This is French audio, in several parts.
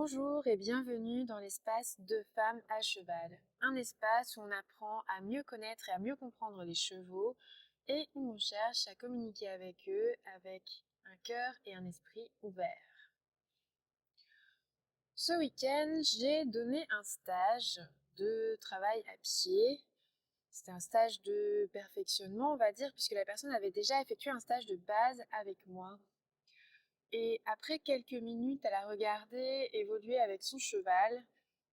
Bonjour et bienvenue dans l'espace Deux femmes à cheval, un espace où on apprend à mieux connaître et à mieux comprendre les chevaux et où on cherche à communiquer avec eux avec un cœur et un esprit ouverts. Ce week-end, j'ai donné un stage de travail à pied. C'était un stage de perfectionnement, on va dire, puisque la personne avait déjà effectué un stage de base avec moi. Et après quelques minutes à la regarder évoluer avec son cheval,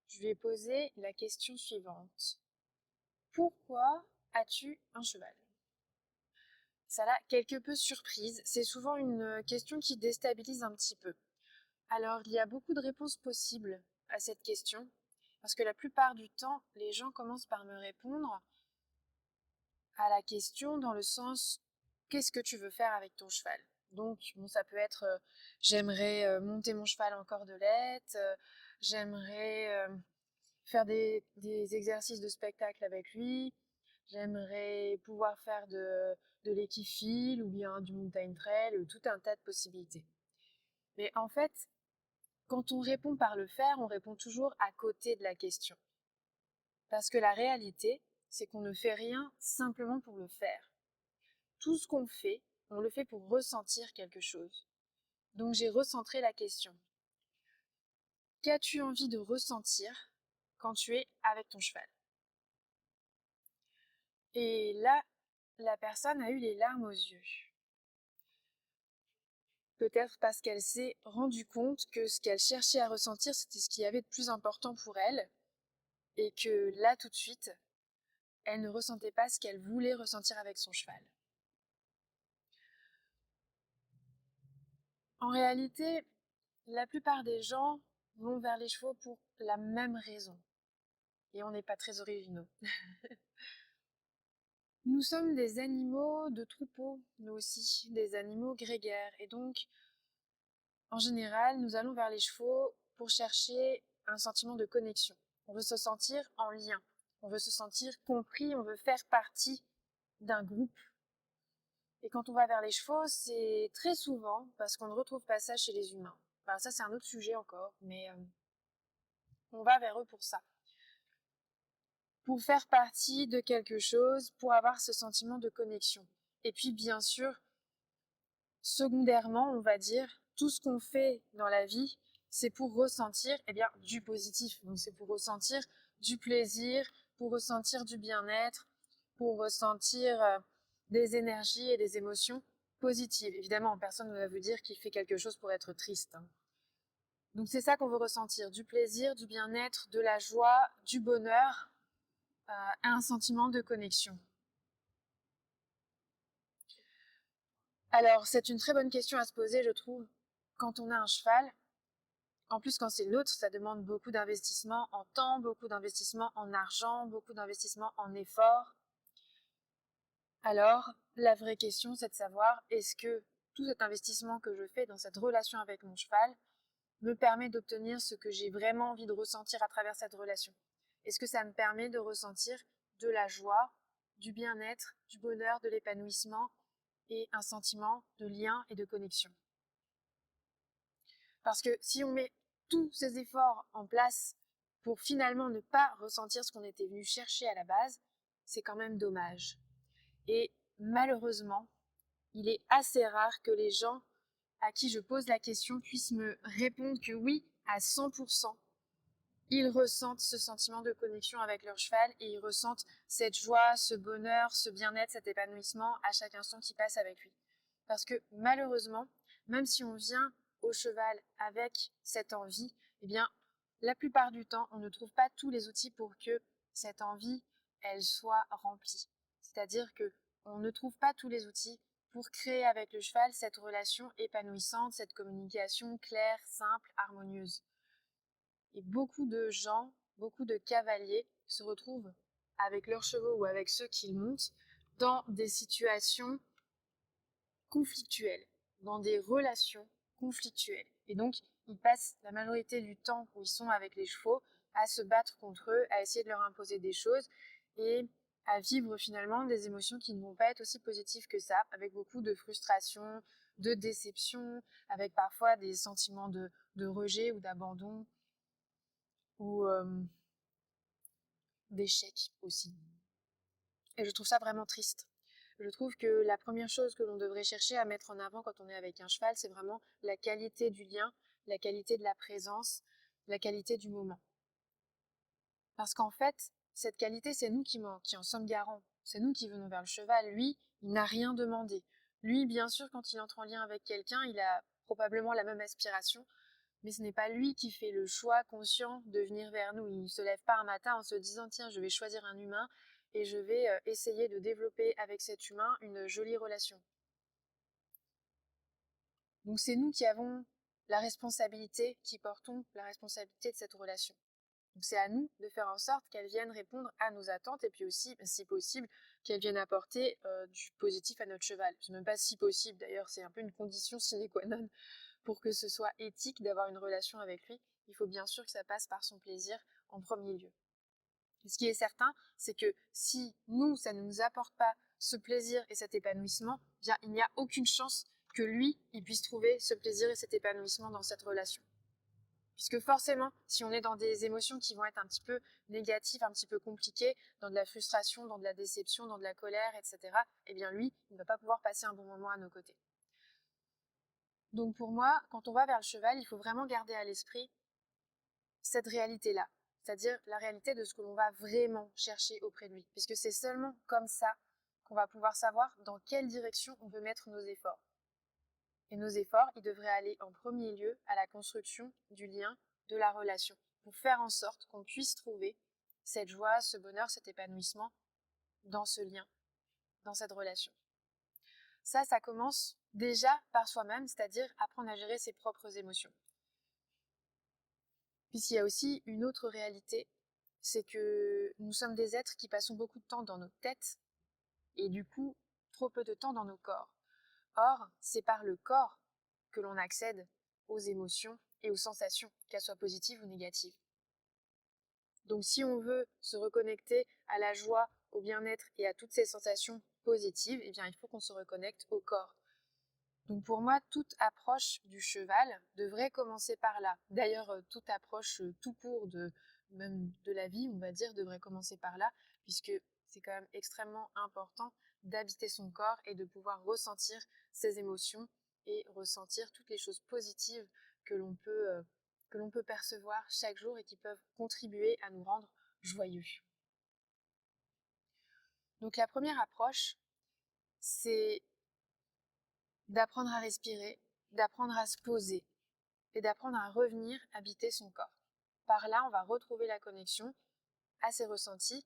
je lui ai posé la question suivante. Pourquoi as-tu un cheval? Ça l'a quelque peu surprise. C'est souvent une question qui déstabilise un petit peu. Alors, il y a beaucoup de réponses possibles à cette question, parce que la plupart du temps, les gens commencent par me répondre à la question dans le sens qu'est-ce que tu veux faire avec ton cheval? Donc, bon, ça peut être j'aimerais monter mon cheval en cordelette, j'aimerais faire des exercices de spectacle avec lui, j'aimerais pouvoir faire de l'équifile ou bien du mountain trail, tout un tas de possibilités. Mais en fait, quand on répond par le faire, on répond toujours à côté de la question. Parce que la réalité, c'est qu'on ne fait rien simplement pour le faire. Tout ce qu'on fait, on le fait pour ressentir quelque chose. Donc j'ai recentré la question. Qu'as-tu envie de ressentir quand tu es avec ton cheval? Et là, la personne a eu les larmes aux yeux. Peut-être parce qu'elle s'est rendue compte que ce qu'elle cherchait à ressentir, c'était ce qu'il y avait de plus important pour elle, et que là, tout de suite, elle ne ressentait pas ce qu'elle voulait ressentir avec son cheval. En réalité, la plupart des gens vont vers les chevaux pour la même raison. Et on n'est pas très originaux. Nous sommes des animaux de troupeau, nous aussi, des animaux grégaires. Et donc, en général, nous allons vers les chevaux pour chercher un sentiment de connexion. On veut se sentir en lien, on veut se sentir compris, on veut faire partie d'un groupe. Et quand on va vers les chevaux, c'est très souvent parce qu'on ne retrouve pas ça chez les humains. Enfin, ça, c'est un autre sujet encore, mais on va vers eux pour ça. Pour faire partie de quelque chose, pour avoir ce sentiment de connexion. Et puis, bien sûr, secondairement, on va dire, tout ce qu'on fait dans la vie, c'est pour ressentir du positif. Donc c'est pour ressentir du plaisir, pour ressentir du bien-être, pour ressentir des énergies et des émotions positives. Évidemment, personne ne va vous dire qu'il fait quelque chose pour être triste. Donc c'est ça qu'on veut ressentir, du plaisir, du bien-être, de la joie, du bonheur, un sentiment de connexion. Alors, c'est une très bonne question à se poser, je trouve, quand on a un cheval. En plus, quand c'est l'autre, ça demande beaucoup d'investissement en temps, beaucoup d'investissement en argent, beaucoup d'investissement en efforts. Alors, la vraie question, c'est de savoir, est-ce que tout cet investissement que je fais dans cette relation avec mon cheval me permet d'obtenir ce que j'ai vraiment envie de ressentir à travers cette relation? Est-ce que ça me permet de ressentir de la joie, du bien-être, du bonheur, de l'épanouissement et un sentiment de lien et de connexion? Parce que si on met tous ces efforts en place pour finalement ne pas ressentir ce qu'on était venu chercher à la base, c'est quand même dommage. Et malheureusement, il est assez rare que les gens à qui je pose la question puissent me répondre que oui, à 100%, ils ressentent ce sentiment de connexion avec leur cheval et ils ressentent cette joie, ce bonheur, ce bien-être, cet épanouissement à chaque instant qui passe avec lui. Parce que malheureusement, même si on vient au cheval avec cette envie, eh bien, la plupart du temps, on ne trouve pas tous les outils pour que cette envie, elle soit remplie. C'est-à-dire que on ne trouve pas tous les outils pour créer avec le cheval cette relation épanouissante, cette communication claire, simple, harmonieuse. Et beaucoup de gens, beaucoup de cavaliers se retrouvent avec leurs chevaux ou avec ceux qu'ils montent dans des situations conflictuelles, dans des relations conflictuelles. Et donc, ils passent la majorité du temps où ils sont avec les chevaux à se battre contre eux, à essayer de leur imposer des choses et à vivre finalement des émotions qui ne vont pas être aussi positives que ça, avec beaucoup de frustration, de déception, avec parfois des sentiments de rejet ou d'abandon, ou d'échec aussi. Et je trouve ça vraiment triste. Je trouve que la première chose que l'on devrait chercher à mettre en avant quand on est avec un cheval, c'est vraiment la qualité du lien, la qualité de la présence, la qualité du moment. Parce qu'en fait, cette qualité, c'est nous qui en sommes garants. C'est nous qui venons vers le cheval. Lui, il n'a rien demandé. Lui, bien sûr, quand il entre en lien avec quelqu'un, il a probablement la même aspiration, mais ce n'est pas lui qui fait le choix conscient de venir vers nous. Il ne se lève pas un matin en se disant « Tiens, je vais choisir un humain et je vais essayer de développer avec cet humain une jolie relation ». Donc c'est nous qui avons la responsabilité, qui portons la responsabilité de cette relation. Donc c'est à nous de faire en sorte qu'elle vienne répondre à nos attentes et puis aussi, si possible, qu'elle vienne apporter du positif à notre cheval. C'est même pas si possible d'ailleurs, c'est un peu une condition sine qua non pour que ce soit éthique d'avoir une relation avec lui. Il faut bien sûr que ça passe par son plaisir en premier lieu. Et ce qui est certain, c'est que si nous, ça ne nous apporte pas ce plaisir et cet épanouissement, bien il n'y a aucune chance que lui, il puisse trouver ce plaisir et cet épanouissement dans cette relation. Puisque forcément, si on est dans des émotions qui vont être un petit peu négatives, un petit peu compliquées, dans de la frustration, dans de la déception, dans de la colère, etc., eh bien lui, il ne va pas pouvoir passer un bon moment à nos côtés. Donc pour moi, quand on va vers le cheval, il faut vraiment garder à l'esprit cette réalité-là, c'est-à-dire la réalité de ce que l'on va vraiment chercher auprès de lui, puisque c'est seulement comme ça qu'on va pouvoir savoir dans quelle direction on veut mettre nos efforts. Et nos efforts, ils devraient aller en premier lieu à la construction du lien, de la relation, pour faire en sorte qu'on puisse trouver cette joie, ce bonheur, cet épanouissement dans ce lien, dans cette relation. Ça commence déjà par soi-même, c'est-à-dire apprendre à gérer ses propres émotions. Puisqu'il y a aussi une autre réalité, c'est que nous sommes des êtres qui passons beaucoup de temps dans nos têtes et du coup trop peu de temps dans nos corps. Or, c'est par le corps que l'on accède aux émotions et aux sensations, qu'elles soient positives ou négatives. Donc si on veut se reconnecter à la joie, au bien-être et à toutes ces sensations positives, eh bien il faut qu'on se reconnecte au corps. Donc pour moi, toute approche du cheval devrait commencer par là. D'ailleurs, toute approche tout court même de la vie, on va dire, devrait commencer par là, puisque c'est quand même extrêmement important d'habiter son corps et de pouvoir ressentir ses émotions et ressentir toutes les choses positives que l'on peut percevoir chaque jour et qui peuvent contribuer à nous rendre joyeux. Donc la première approche, c'est d'apprendre à respirer, d'apprendre à se poser et d'apprendre à revenir habiter son corps. Par là, on va retrouver la connexion à ses ressentis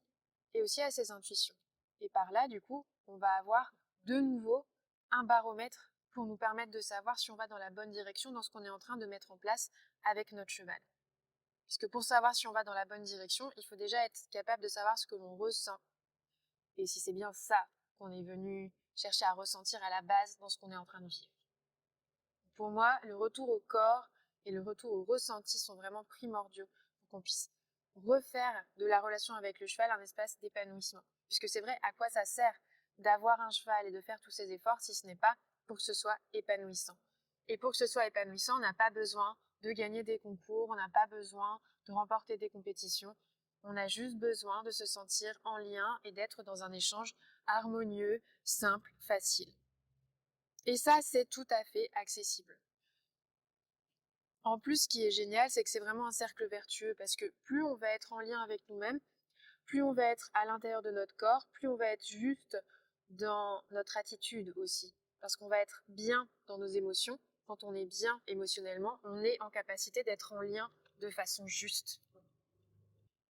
et aussi à ses intuitions. Et par là, du coup, on va avoir de nouveau un baromètre pour nous permettre de savoir si on va dans la bonne direction dans ce qu'on est en train de mettre en place avec notre cheval. Puisque pour savoir si on va dans la bonne direction, il faut déjà être capable de savoir ce que l'on ressent. Et si c'est bien ça qu'on est venu chercher à ressentir à la base dans ce qu'on est en train de vivre. Pour moi, le retour au corps et le retour au ressenti sont vraiment primordiaux pour qu'on puisse refaire de la relation avec le cheval un espace d'épanouissement. Puisque c'est vrai, à quoi ça sert d'avoir un cheval et de faire tous ces efforts si ce n'est pas pour que ce soit épanouissant. Et pour que ce soit épanouissant, on n'a pas besoin de gagner des concours, on n'a pas besoin de remporter des compétitions. On a juste besoin de se sentir en lien et d'être dans un échange harmonieux, simple, facile. Et ça, c'est tout à fait accessible. En plus, ce qui est génial, c'est que c'est vraiment un cercle vertueux parce que plus on va être en lien avec nous-mêmes, plus on va être à l'intérieur de notre corps, plus on va être juste dans notre attitude aussi. Parce qu'on va être bien dans nos émotions. Quand on est bien émotionnellement, on est en capacité d'être en lien de façon juste.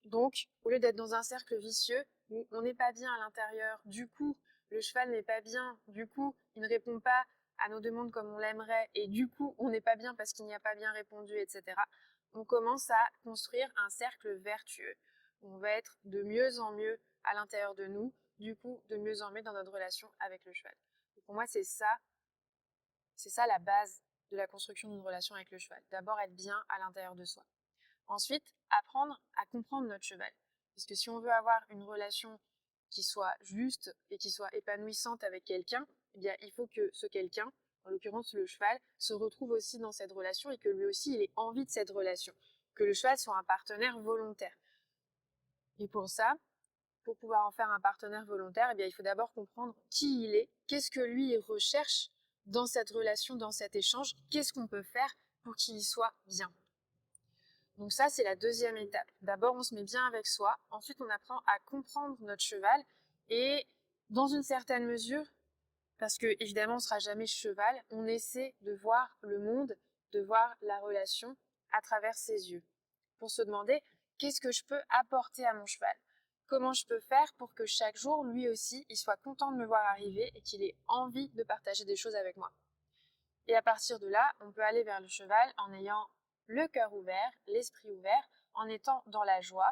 Donc, au lieu d'être dans un cercle vicieux où on n'est pas bien à l'intérieur, du coup, le cheval n'est pas bien, du coup, il ne répond pas à nos demandes comme on l'aimerait, et du coup, on n'est pas bien parce qu'il n'y a pas bien répondu, etc. On commence à construire un cercle vertueux. On va être de mieux en mieux à l'intérieur de nous, du coup, de mieux en mieux dans notre relation avec le cheval. Et pour moi, c'est ça la base de la construction d'une relation avec le cheval. D'abord, être bien à l'intérieur de soi. Ensuite, apprendre à comprendre notre cheval. Parce que si on veut avoir une relation qui soit juste et qui soit épanouissante avec quelqu'un, eh bien, il faut que ce quelqu'un, en l'occurrence le cheval, se retrouve aussi dans cette relation et que lui aussi, il ait envie de cette relation. que le cheval soit un partenaire volontaire. Et pour ça, pour pouvoir en faire un partenaire volontaire, eh bien, il faut d'abord comprendre qui il est, qu'est-ce que lui il recherche dans cette relation, dans cet échange, qu'est-ce qu'on peut faire pour qu'il y soit bien. Donc ça, c'est la deuxième étape. D'abord, on se met bien avec soi, ensuite on apprend à comprendre notre cheval et dans une certaine mesure, parce que évidemment on ne sera jamais cheval, on essaie de voir le monde, de voir la relation à travers ses yeux, pour se demander qu'est-ce que je peux apporter à mon cheval, comment je peux faire pour que chaque jour, lui aussi, il soit content de me voir arriver et qu'il ait envie de partager des choses avec moi. Et à partir de là, on peut aller vers le cheval en ayant le cœur ouvert, l'esprit ouvert, en étant dans la joie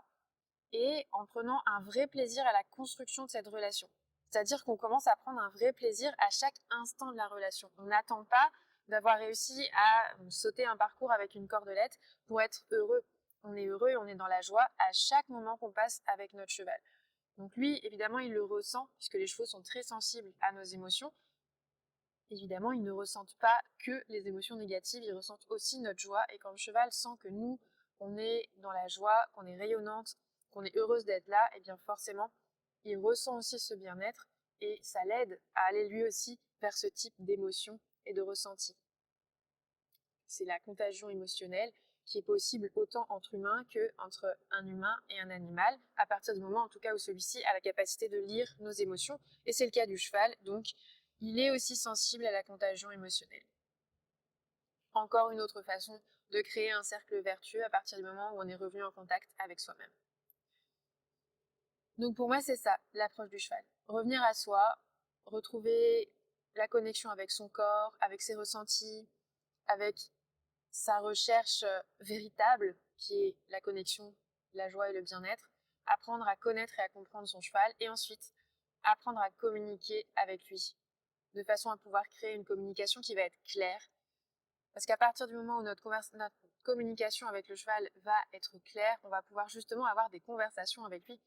et en prenant un vrai plaisir à la construction de cette relation. C'est-à-dire qu'on commence à prendre un vrai plaisir à chaque instant de la relation. On n'attend pas d'avoir réussi à sauter un parcours avec une cordelette pour être heureux. On est heureux et on est dans la joie à chaque moment qu'on passe avec notre cheval. Donc lui, évidemment, il le ressent, puisque les chevaux sont très sensibles à nos émotions. Évidemment, ils ne ressentent pas que les émotions négatives, ils ressentent aussi notre joie. Et quand le cheval sent que nous, on est dans la joie, qu'on est rayonnante, qu'on est heureuse d'être là, et bien forcément, il ressent aussi ce bien-être et ça l'aide à aller lui aussi vers ce type d'émotion et de ressenti. C'est la contagion émotionnelle qui est possible autant entre humains qu'entre un humain et un animal, à partir du moment en tout cas où celui-ci a la capacité de lire nos émotions, et c'est le cas du cheval, donc il est aussi sensible à la contagion émotionnelle. Encore une autre façon de créer un cercle vertueux à partir du moment où on est revenu en contact avec soi-même. Donc pour moi c'est ça, l'approche du cheval. Revenir à soi, retrouver la connexion avec son corps, avec ses ressentis, avec sa recherche véritable, qui est la connexion, la joie et le bien-être, apprendre à connaître et à comprendre son cheval, et ensuite apprendre à communiquer avec lui, de façon à pouvoir créer une communication qui va être claire, parce qu'à partir du moment où notre communication avec le cheval va être claire, on va pouvoir justement avoir des conversations avec lui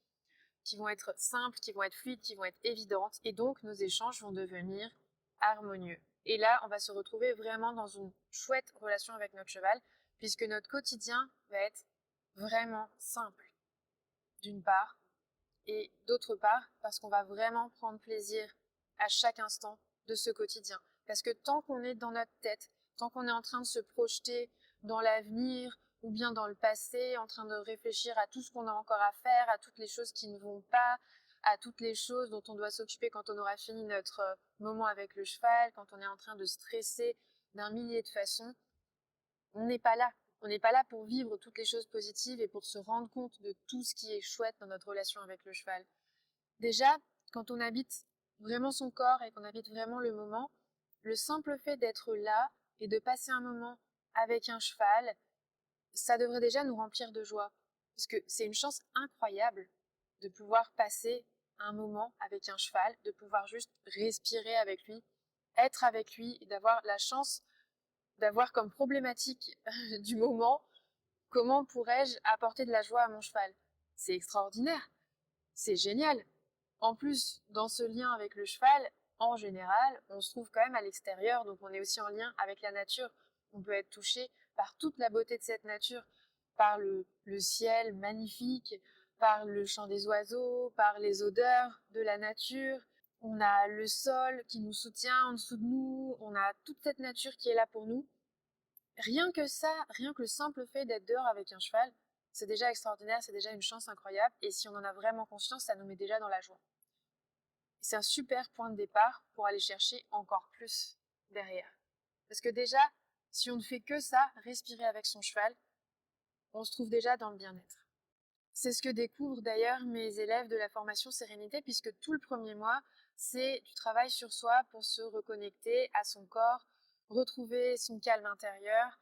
qui vont être simples, qui vont être fluides, qui vont être évidentes, et donc nos échanges vont devenir harmonieux. Et là, on va se retrouver vraiment dans une chouette relation avec notre cheval, puisque notre quotidien va être vraiment simple, d'une part, et d'autre part, parce qu'on va vraiment prendre plaisir à chaque instant de ce quotidien. Parce que tant qu'on est dans notre tête, tant qu'on est en train de se projeter dans l'avenir, ou bien dans le passé, en train de réfléchir à tout ce qu'on a encore à faire, à toutes les choses qui ne vont pas, à toutes les choses dont on doit s'occuper quand on aura fini notre moment avec le cheval, quand on est en train de stresser d'un millier de façons, on n'est pas là. On n'est pas là pour vivre toutes les choses positives et pour se rendre compte de tout ce qui est chouette dans notre relation avec le cheval. Déjà, quand on habite vraiment son corps et qu'on habite vraiment le moment, le simple fait d'être là et de passer un moment avec un cheval, ça devrait déjà nous remplir de joie. Parce que c'est une chance incroyable de pouvoir passer un moment avec un cheval, de pouvoir juste respirer avec lui, être avec lui et d'avoir la chance d'avoir comme problématique du moment comment pourrais-je apporter de la joie à mon cheval. C'est extraordinaire, c'est génial. En plus, dans ce lien avec le cheval, en général, on se trouve quand même à l'extérieur, donc on est aussi en lien avec la nature. On peut être touché par toute la beauté de cette nature, par le ciel magnifique, par le chant des oiseaux, par les odeurs de la nature. On a le sol qui nous soutient en dessous de nous, on a toute cette nature qui est là pour nous. Rien que ça, rien que le simple fait d'être dehors avec un cheval, c'est déjà extraordinaire, c'est déjà une chance incroyable, et si on en a vraiment conscience, ça nous met déjà dans la joie. C'est un super point de départ pour aller chercher encore plus derrière. Parce que déjà, si on ne fait que ça, respirer avec son cheval, on se trouve déjà dans le bien-être. C'est ce que découvrent d'ailleurs mes élèves de la formation Sérénité, puisque tout le premier mois, c'est du travail sur soi pour se reconnecter à son corps, retrouver son calme intérieur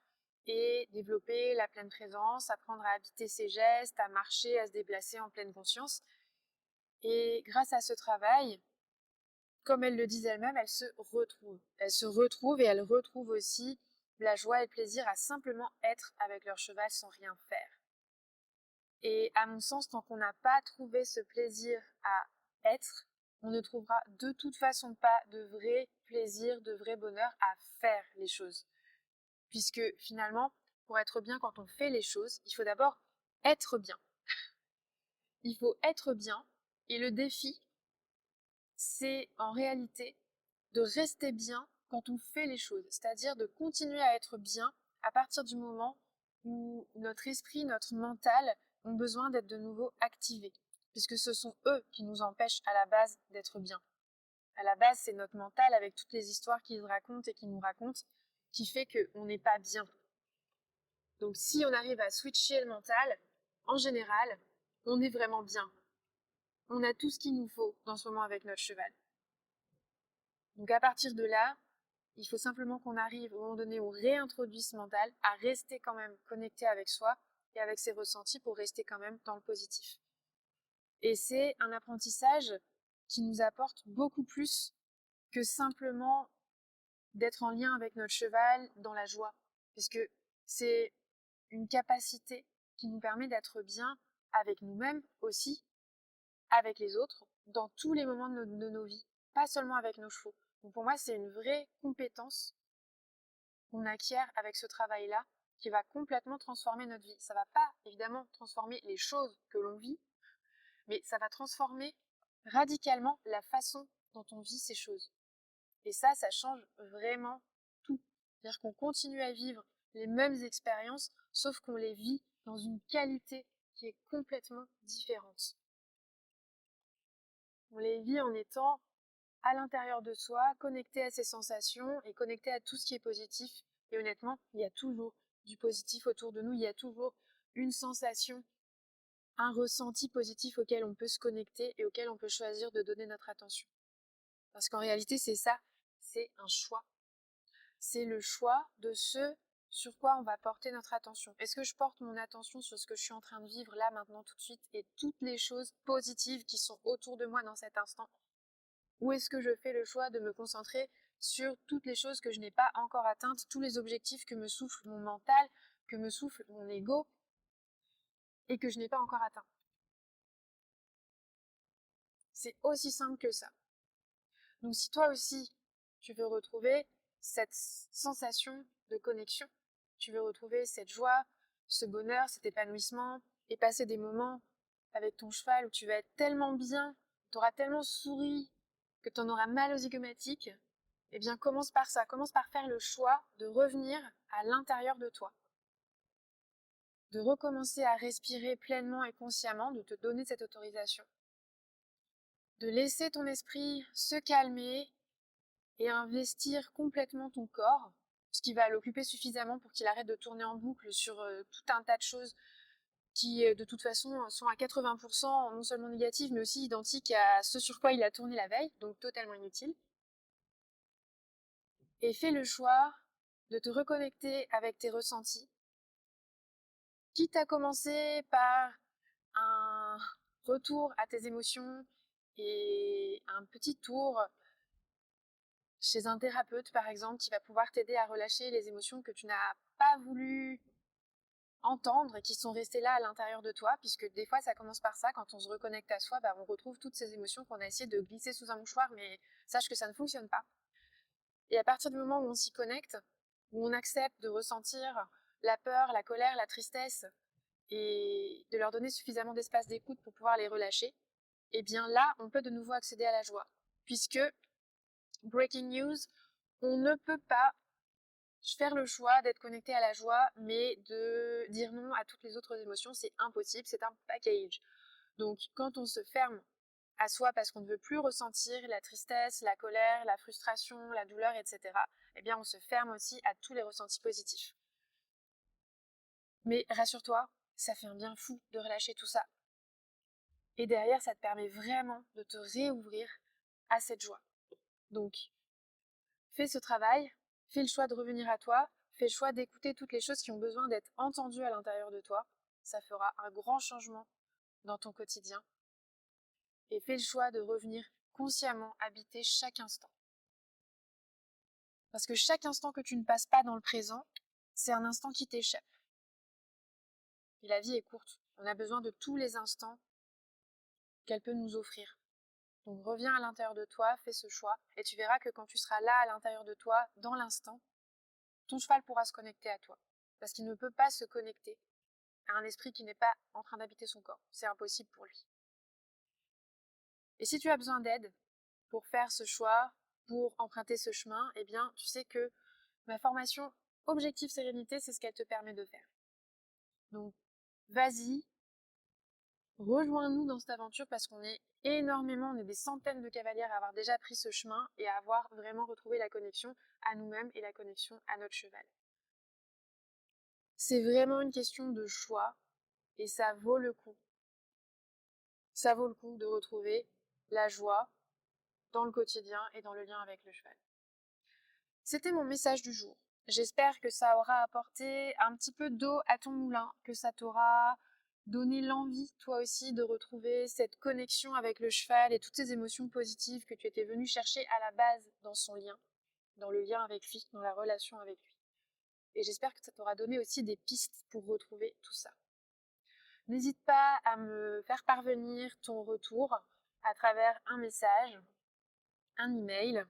et développer la pleine présence, apprendre à habiter ses gestes, à marcher, à se déplacer en pleine conscience. Et grâce à ce travail, comme elles le disent elles-mêmes, elles se retrouvent. Elles se retrouvent et elles retrouvent aussi la joie et le plaisir à simplement être avec leur cheval sans rien faire. Et à mon sens, tant qu'on n'a pas trouvé ce plaisir à être, on ne trouvera de toute façon pas de vrai plaisir, de vrai bonheur à faire les choses. Puisque finalement, pour être bien quand on fait les choses, il faut d'abord être bien. Il faut être bien, et le défi, c'est en réalité de rester bien quand on fait les choses, c'est-à-dire de continuer à être bien à partir du moment où notre esprit, notre mental ont besoin d'être de nouveau activés, puisque ce sont eux qui nous empêchent à la base d'être bien. À la base, c'est notre mental avec toutes les histoires qu'il raconte et qu'il nous raconte qui fait qu'on n'est pas bien. Donc si on arrive à switcher le mental, en général, on est vraiment bien. On a tout ce qu'il nous faut dans ce moment avec notre cheval. Donc à partir de là, il faut simplement qu'on arrive au moment donné où on réintroduit ce mental à rester quand même connecté avec soi et avec ses ressentis pour rester quand même dans le positif. Et c'est un apprentissage qui nous apporte beaucoup plus que simplement d'être en lien avec notre cheval dans la joie. Parce que c'est une capacité qui nous permet d'être bien avec nous-mêmes aussi, avec les autres, dans tous les moments de nos vies, pas seulement avec nos chevaux. Donc pour moi, c'est une vraie compétence qu'on acquiert avec ce travail-là qui va complètement transformer notre vie. Ça va pas évidemment transformer les choses que l'on vit, mais ça va transformer radicalement la façon dont on vit ces choses. Et ça change vraiment tout. C'est-à-dire qu'on continue à vivre les mêmes expériences, sauf qu'on les vit dans une qualité qui est complètement différente. On les vit en étant à l'intérieur de soi, connecté à ses sensations et connecté à tout ce qui est positif. Et honnêtement, il y a toujours du positif autour de nous, il y a toujours une sensation, un ressenti positif auquel on peut se connecter et auquel on peut choisir de donner notre attention. Parce qu'en réalité, c'est ça, c'est un choix. C'est le choix de ce sur quoi on va porter notre attention. Est-ce que je porte mon attention sur ce que je suis en train de vivre là, maintenant, tout de suite, et toutes les choses positives qui sont autour de moi dans cet instant? Ou est-ce que je fais le choix de me concentrer sur toutes les choses que je n'ai pas encore atteintes, tous les objectifs que me souffle mon mental, que me souffle mon ego, et que je n'ai pas encore atteints? C'est aussi simple que ça. Donc si toi aussi, tu veux retrouver cette sensation de connexion, tu veux retrouver cette joie, ce bonheur, cet épanouissement, et passer des moments avec ton cheval où tu vas être tellement bien, tu auras tellement souri, que tu en auras mal aux zygomatiques, eh bien commence par ça, commence par faire le choix de revenir à l'intérieur de toi, de recommencer à respirer pleinement et consciemment, de te donner cette autorisation, de laisser ton esprit se calmer et investir complètement ton corps, ce qui va l'occuper suffisamment pour qu'il arrête de tourner en boucle sur tout un tas de choses qui, de toute façon, sont à 80% non seulement négatives, mais aussi identiques à ce sur quoi il a tourné la veille, donc totalement inutile. Et fais le choix de te reconnecter avec tes ressentis, quitte à commencer par un retour à tes émotions et un petit tour chez un thérapeute, par exemple, qui va pouvoir t'aider à relâcher les émotions que tu n'as pas voulu entendre et qui sont restées là à l'intérieur de toi, puisque des fois ça commence par ça, quand on se reconnecte à soi, on retrouve toutes ces émotions qu'on a essayé de glisser sous un mouchoir, mais sache que ça ne fonctionne pas. Et à partir du moment où on s'y connecte, où on accepte de ressentir la peur, la colère, la tristesse, et de leur donner suffisamment d'espace d'écoute pour pouvoir les relâcher, et bien là, on peut de nouveau accéder à la joie. Puisque, breaking news, on ne peut pas faire le choix d'être connecté à la joie, mais de dire non à toutes les autres émotions, c'est impossible, c'est un package. Donc quand on se ferme à soi parce qu'on ne veut plus ressentir la tristesse, la colère, la frustration, la douleur, etc., eh bien on se ferme aussi à tous les ressentis positifs. Mais rassure-toi, ça fait un bien fou de relâcher tout ça. Et derrière, ça te permet vraiment de te réouvrir à cette joie. Donc, fais ce travail, fais le choix de revenir à toi, fais le choix d'écouter toutes les choses qui ont besoin d'être entendues à l'intérieur de toi. Ça fera un grand changement dans ton quotidien. Et fais le choix de revenir consciemment habiter chaque instant. Parce que chaque instant que tu ne passes pas dans le présent, c'est un instant qui t'échappe. Et la vie est courte. On a besoin de tous les instants qu'elle peut nous offrir. Donc reviens à l'intérieur de toi, fais ce choix, et tu verras que quand tu seras là à l'intérieur de toi, dans l'instant, ton cheval pourra se connecter à toi. parce qu'il ne peut pas se connecter à un esprit qui n'est pas en train d'habiter son corps. C'est impossible pour lui. Et si tu as besoin d'aide pour faire ce choix, pour emprunter ce chemin, eh bien, tu sais que ma formation Objectif Sérénité, c'est ce qu'elle te permet de faire. Donc, vas-y, rejoins-nous dans cette aventure parce qu'on est énormément, on est des centaines de cavalières à avoir déjà pris ce chemin et à avoir vraiment retrouvé la connexion à nous-mêmes et la connexion à notre cheval. C'est vraiment une question de choix et ça vaut le coup. Ça vaut le coup de retrouver la joie dans le quotidien et dans le lien avec le cheval. C'était mon message du jour. J'espère que ça aura apporté un petit peu d'eau à ton moulin, que ça t'aura donné l'envie, toi aussi, de retrouver cette connexion avec le cheval et toutes ces émotions positives que tu étais venu chercher à la base dans son lien, dans le lien avec lui, dans la relation avec lui. Et j'espère que ça t'aura donné aussi des pistes pour retrouver tout ça. N'hésite pas à me faire parvenir ton retour à travers un message, un email,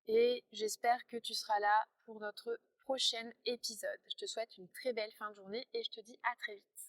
et j'espère que tu seras là pour notre prochain épisode. Je te souhaite une très belle fin de journée et je te dis à très vite.